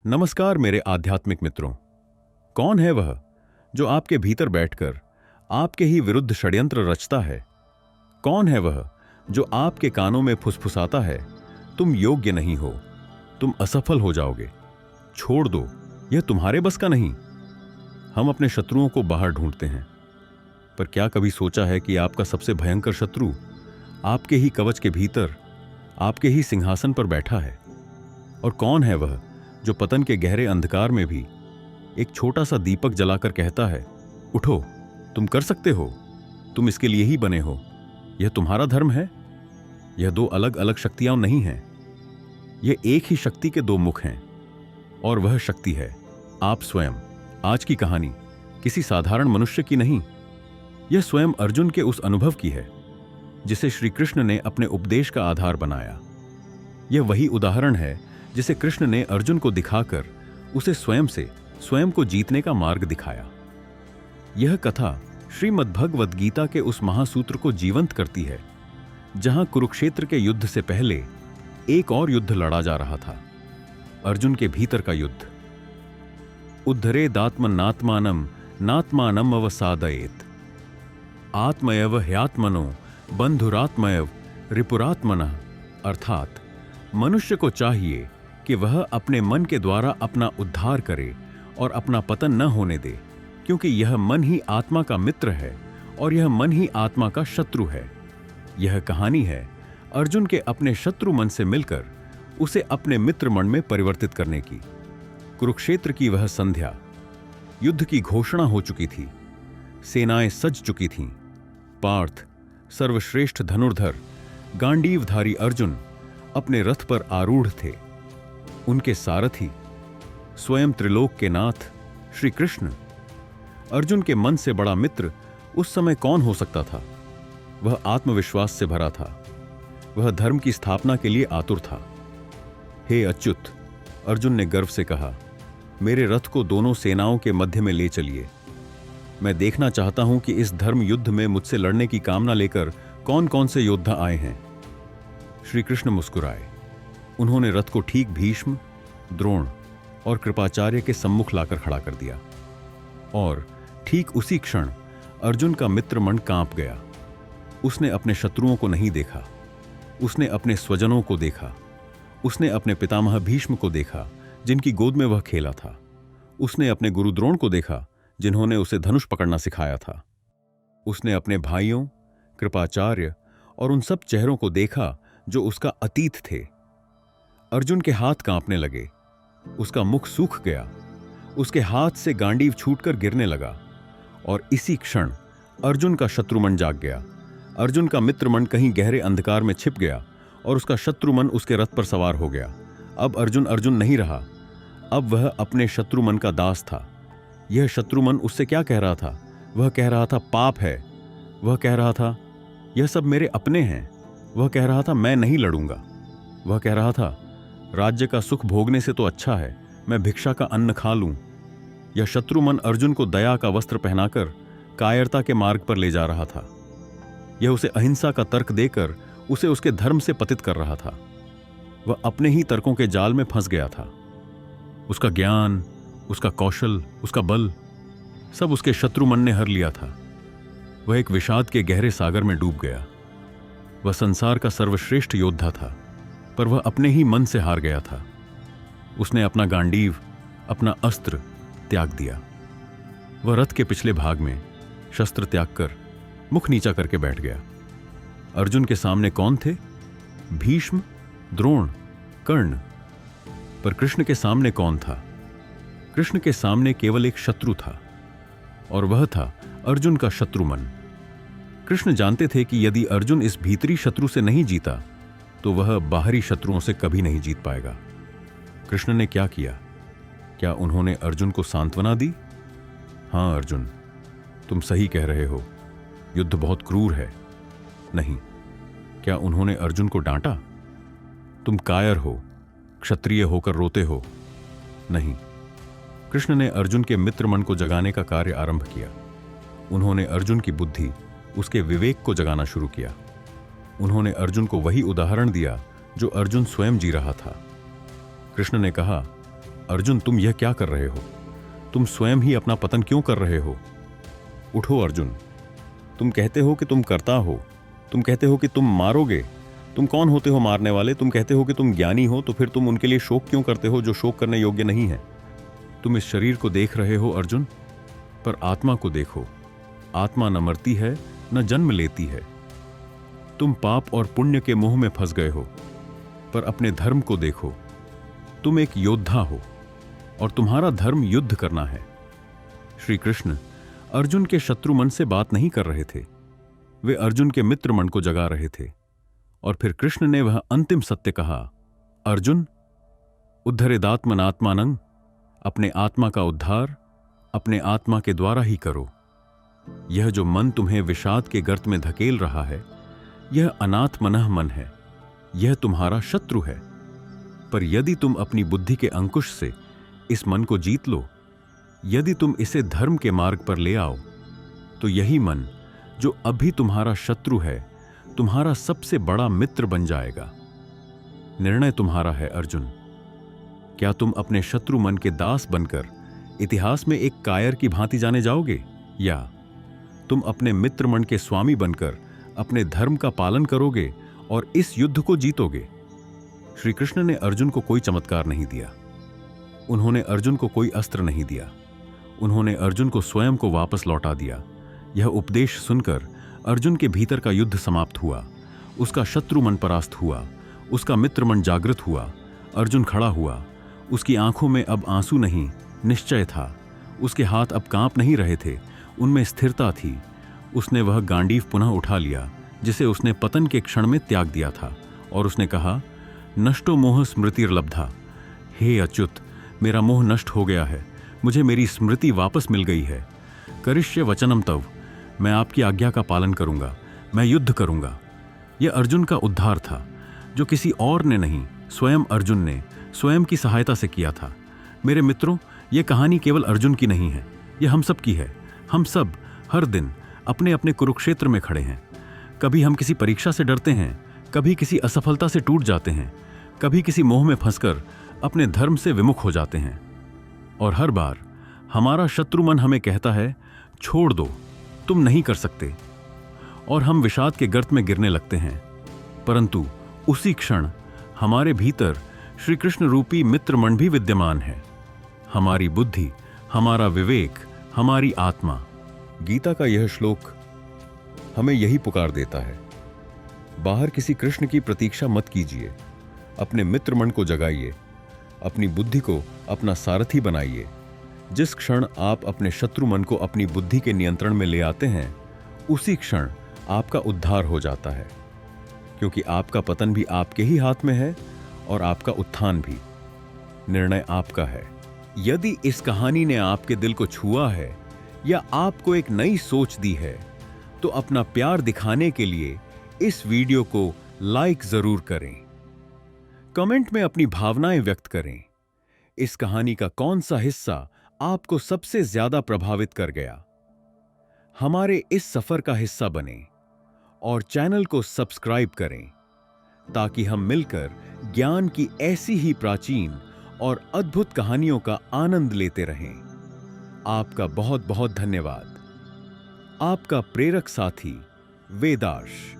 नमस्कार मेरे आध्यात्मिक मित्रों। कौन है वह जो आपके भीतर बैठकर आपके ही विरुद्ध षड्यंत्र रचता है? कौन है वह जो आपके कानों में फुसफुसाता है, तुम योग्य नहीं हो, तुम असफल हो जाओगे, छोड़ दो, यह तुम्हारे बस का नहीं। हम अपने शत्रुओं को बाहर ढूंढते हैं, पर क्या कभी सोचा है कि आपका सबसे भयंकर शत्रु आपके ही कवच के भीतर, आपके ही सिंहासन पर बैठा है? और कौन है वह जो पतन के गहरे अंधकार में भी एक छोटा सा दीपक जलाकर कहता है, उठो, तुम कर सकते हो, तुम इसके लिए ही बने हो, यह तुम्हारा धर्म है। यह दो अलग अलग शक्तियां नहीं हैं, यह एक ही शक्ति के दो मुख हैं, और वह शक्ति है आप स्वयं। आज की कहानी किसी साधारण मनुष्य की नहीं, यह स्वयं अर्जुन के उस अनुभव की है जिसे श्री कृष्ण ने अपने उपदेश का आधार बनाया। यह वही उदाहरण है जिसे कृष्ण ने अर्जुन को दिखाकर उसे स्वयं को जीतने का मार्ग दिखाया। यह कथा श्रीमद्भगवद गीता के उस महासूत्र को जीवंत करती है जहां कुरुक्षेत्र के युद्ध से पहले एक और युद्ध लड़ा जा रहा था, अर्जुन के भीतर का युद्ध। उद्धरेदात्मनात्मानं नात्मानं अवसादयेत्, आत्मैव ह्यात्मनो बंधुरात्मैव रिपुरात्मनः। अर्थात मनुष्य को चाहिए कि वह अपने मन के द्वारा अपना उद्धार करे और अपना पतन न होने दे, क्योंकि यह मन ही आत्मा का मित्र है और यह मन ही आत्मा का शत्रु है। यह कहानी है अर्जुन के अपने शत्रु मन से मिलकर उसे अपने मित्र मन में परिवर्तित करने की। कुरुक्षेत्र की वह संध्या, युद्ध की घोषणा हो चुकी थी, सेनाएं सज चुकी थीं। पार्थ, सर्वश्रेष्ठ धनुर्धर, गांडीवधारी अर्जुन अपने रथ पर आरूढ़ थे। उनके सारथी स्वयं त्रिलोक के नाथ श्री कृष्ण। अर्जुन के मन से बड़ा मित्र उस समय कौन हो सकता था? वह आत्मविश्वास से भरा था, वह धर्म की स्थापना के लिए आतुर था। हे अच्युत, अर्जुन ने गर्व से कहा, मेरे रथ को दोनों सेनाओं के मध्य में ले चलिए। मैं देखना चाहता हूं कि इस धर्म युद्ध में मुझसे लड़ने की कामना लेकर कौन कौन से योद्धा आए हैं। श्री कृष्ण मुस्कुराए। उन्होंने रथ को ठीक भीष्म, द्रोण और कृपाचार्य के सम्मुख लाकर खड़ा कर दिया, और ठीक उसी क्षण अर्जुन का मित्र मन कांप गया। उसने अपने शत्रुओं को नहीं देखा, उसने अपने स्वजनों को देखा। उसने अपने पितामह भीष्म को देखा जिनकी गोद में वह खेला था। उसने अपने गुरु द्रोण को देखा जिन्होंने उसे धनुष पकड़ना सिखाया था। उसने अपने भाइयों, कृपाचार्य और उन सब चेहरों को देखा जो उसका अतीत थे। अर्जुन के हाथ कांपने लगे, उसका मुख सूख गया, उसके हाथ से गांडीव छूटकर गिरने लगा, और इसी क्षण अर्जुन का शत्रुमन जाग गया। अर्जुन का मित्रमन कहीं गहरे अंधकार में छिप गया और उसका शत्रुमन उसके रथ पर सवार हो गया। अब अर्जुन अर्जुन नहीं रहा, अब वह अपने शत्रुमन का दास था। यह शत्रुमन उससे क्या कह रहा था? वह कह रहा था पाप है, वह कह रहा था यह सब मेरे अपने हैं, वह कह रहा था मैं नहीं लड़ूंगा, वह कह रहा था राज्य का सुख भोगने से तो अच्छा है मैं भिक्षा का अन्न खा लूं। यह शत्रुमन अर्जुन को दया का वस्त्र पहनाकर कायरता के मार्ग पर ले जा रहा था। यह उसे अहिंसा का तर्क देकर उसे उसके धर्म से पतित कर रहा था। वह अपने ही तर्कों के जाल में फंस गया था। उसका ज्ञान, उसका कौशल, उसका बल, सब उसके शत्रुमन ने हर लिया था। वह एक विषाद के गहरे सागर में डूब गया। वह संसार का सर्वश्रेष्ठ योद्धा था, पर वह अपने ही मन से हार गया था। उसने अपना गांडीव, अपना अस्त्र त्याग दिया। वह रथ के पिछले भाग में शस्त्र त्याग कर मुख नीचा करके बैठ गया। अर्जुन के सामने कौन थे? भीष्म, द्रोण, कर्ण। पर कृष्ण के सामने कौन था? कृष्ण के सामने केवल एक शत्रु था, और वह था अर्जुन का शत्रुमन। कृष्ण जानते थे कि यदि अर्जुन इस भीतरी शत्रु से नहीं जीता तो वह बाहरी शत्रुओं से कभी नहीं जीत पाएगा। कृष्ण ने क्या किया? क्या उन्होंने अर्जुन को सांत्वना दी? हां अर्जुन, तुम सही कह रहे हो, युद्ध बहुत क्रूर है। नहीं। क्या उन्होंने अर्जुन को डांटा? तुम कायर हो, क्षत्रिय होकर रोते हो। नहीं। कृष्ण ने अर्जुन के मित्र मन को जगाने का कार्य आरंभ किया। उन्होंने अर्जुन की बुद्धि, उसके विवेक को जगाना शुरू किया। उन्होंने अर्जुन को वही उदाहरण दिया जो अर्जुन स्वयं जी रहा था। कृष्ण ने कहा, अर्जुन, तुम यह क्या कर रहे हो? तुम स्वयं ही अपना पतन क्यों कर रहे हो? उठो अर्जुन। तुम कहते हो कि तुम कर्ता हो, तुम कहते हो कि तुम मारोगे। तुम कौन होते हो मारने वाले? तुम कहते हो कि तुम ज्ञानी हो, तो फिर तुम उनके लिए शोक क्यों करते हो जो शोक करने योग्य नहीं है? तुम इस शरीर को देख रहे हो अर्जुन, पर आत्मा को देखो। आत्मा न मरती है न जन्म लेती है। तुम पाप और पुण्य के मोह में फंस गए हो, पर अपने धर्म को देखो। तुम एक योद्धा हो और तुम्हारा धर्म युद्ध करना है। श्री कृष्ण अर्जुन के शत्रु मन से बात नहीं कर रहे थे, वे अर्जुन के मित्र मन को जगा रहे थे। और फिर कृष्ण ने वह अंतिम सत्य कहा, अर्जुन, उद्धरेदात्मनात्मानं, अपने आत्मा का उद्धार अपने आत्मा के द्वारा ही करो। यह जो मन तुम्हें विषाद के गर्त में धकेल रहा है, यह अनाथ मनः मन है, यह तुम्हारा शत्रु है। पर यदि तुम अपनी बुद्धि के अंकुश से इस मन को जीत लो, यदि तुम इसे धर्म के मार्ग पर ले आओ, तो यही मन जो अभी तुम्हारा शत्रु है, तुम्हारा सबसे बड़ा मित्र बन जाएगा। निर्णय तुम्हारा है अर्जुन। क्या तुम अपने शत्रु मन के दास बनकर इतिहास में एक कायर की भांति जाने जाओगे, या तुम अपने मित्र मन के स्वामी बनकर अपने धर्म का पालन करोगे और इस युद्ध को जीतोगे? श्री कृष्ण ने अर्जुन को कोई चमत्कार नहीं दिया, उन्होंने अर्जुन को कोई अस्त्र नहीं दिया, उन्होंने अर्जुन को स्वयं को वापस लौटा दिया। यह उपदेश सुनकर अर्जुन के भीतर का युद्ध समाप्त हुआ, उसका शत्रु मन परास्त हुआ, उसका मित्र मन जागृत हुआ। अर्जुन खड़ा हुआ, उसकी आंखों में अब आंसू नहीं, निश्चय था। उसके हाथ अब कांप नहीं रहे थे, उनमें स्थिरता थी। उसने वह गांडीव पुनः उठा लिया जिसे उसने पतन के क्षण में त्याग दिया था, और उसने कहा, नष्टो मोह स्मृतिर्लब्धा। हे अच्युत, मेरा मोह नष्ट हो गया है, मुझे मेरी स्मृति वापस मिल गई है। करिष्य वचनम तव, मैं आपकी आज्ञा का पालन करूंगा, मैं युद्ध करूंगा। यह अर्जुन का उद्धार था, जो किसी और ने नहीं, स्वयं अर्जुन ने स्वयं की सहायता से किया था। मेरे मित्रों, यह कहानी केवल अर्जुन की नहीं है, यह हम सब की है। हम सब हर दिन अपने अपने कुरुक्षेत्र में खड़े हैं। कभी हम किसी परीक्षा से डरते हैं, कभी किसी असफलता से टूट जाते हैं, कभी किसी मोह में फंसकर अपने धर्म से विमुख हो जाते हैं। और हर बार हमारा शत्रु मन हमें कहता है, छोड़ दो, तुम नहीं कर सकते, और हम विषाद के गर्त में गिरने लगते हैं। परंतु उसी क्षण हमारे भीतर श्री कृष्ण रूपी मित्र मन भी विद्यमान है। हमारी बुद्धि, हमारा विवेक, हमारी आत्मा। गीता का यह श्लोक हमें यही पुकार देता है, बाहर किसी कृष्ण की प्रतीक्षा मत कीजिए, अपने मित्र मन को जगाइए, अपनी बुद्धि को अपना सारथी बनाइए। जिस क्षण आप अपने शत्रु मन को अपनी बुद्धि के नियंत्रण में ले आते हैं, उसी क्षण आपका उद्धार हो जाता है, क्योंकि आपका पतन भी आपके ही हाथ में है और आपका उत्थान भी। निर्णय आपका है। यदि इस कहानी ने आपके दिल को छुआ है या आपको एक नई सोच दी है, तो अपना प्यार दिखाने के लिए इस वीडियो को लाइक जरूर करें। कमेंट में अपनी भावनाएं व्यक्त करें। इस कहानी का कौन सा हिस्सा आपको सबसे ज्यादा प्रभावित कर गया? हमारे इस सफर का हिस्सा बने और चैनल को सब्सक्राइब करें, ताकि हम मिलकर ज्ञान की ऐसी ही प्राचीन और अद्भुत कहानियों का आनंद लेते रहें। आपका बहुत बहुत धन्यवाद। आपका प्रेरक साथी वेदाश।